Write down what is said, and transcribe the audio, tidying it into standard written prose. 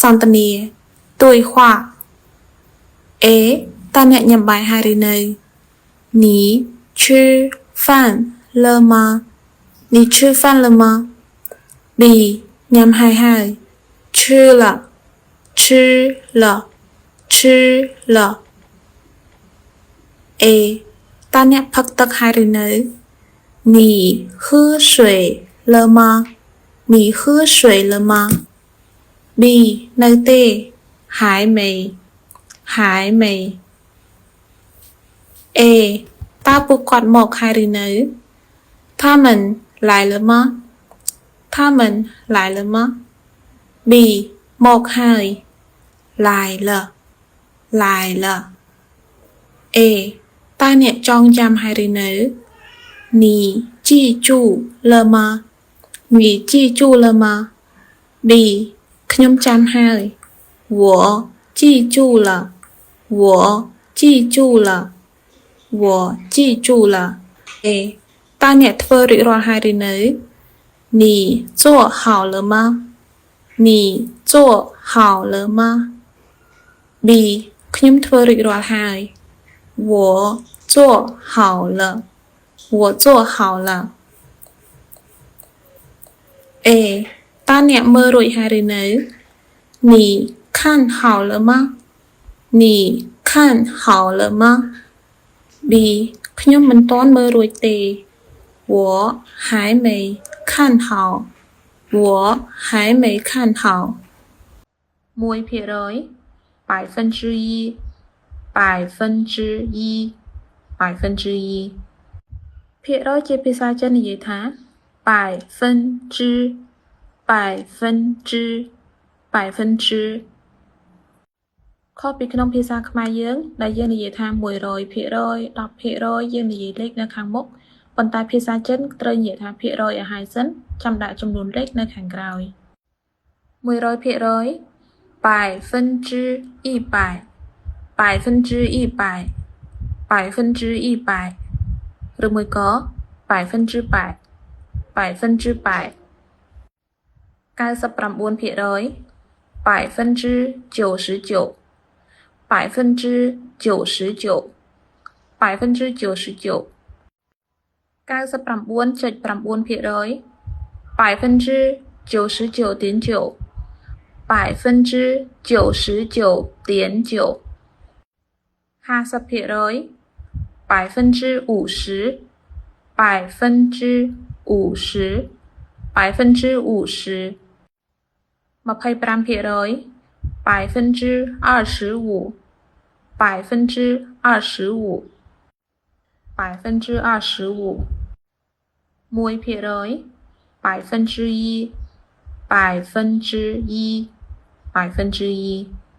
សន្ទនា对话 A តើអ្នកញ៉ាំបាយហើយឬនៅ你吃饭了吗你吃饭了吗 B ញ៉ាំហើយ吃了吃了吃了 A តើអ្នកផឹកទឹកហើយឬនៅ你喝水了吗你喝水了吗 B នៅទេ还没还没 A តើពួកគាត់មកហើយឬនៅ他们来了吗他们来了吗 B មកហើយ来了来了 A តើអ្នកចងចាំហើយឬនៅ你记住了吗你记住了吗 B ខ្ញុំចាំហើយ我记住了我记住了我记住了 A តើអ្នកធ្វើរួចរាល់ហើយឬនៅ你做好了吗你做好了吗 B ខ្ញុំធ្វើរួចរាល់ហើយ我做好了我做好了 A តើអ្នកមើលរួចហើយឬនៅ你看好了吗你看好了吗 B ខ្ញុំមិនទាន់មើលរួចទេ我还没看好我还没看好1%1%1%ភាគរយជាភាសាចិននិយាយថា100%ខុសពីក្នុងភាសាខ្មែរយើងដែលយើងនិយាយថា100% 10% យើងនិយាយលេខនៅខាងមុខប៉ុន្តែភាសាចិនត្រូវនិយាយថាភាគរយឲ្យហើយសិនចាំដាក់ចំនួនលេខនៅខាងក្រោយ100%100%ឬមួយក៏100% 100% 99% 99% 99% 99.9%99.9 99.9 50% 50% 50% 50% 25% 25% 25% 25% 1% 1% 1% 1%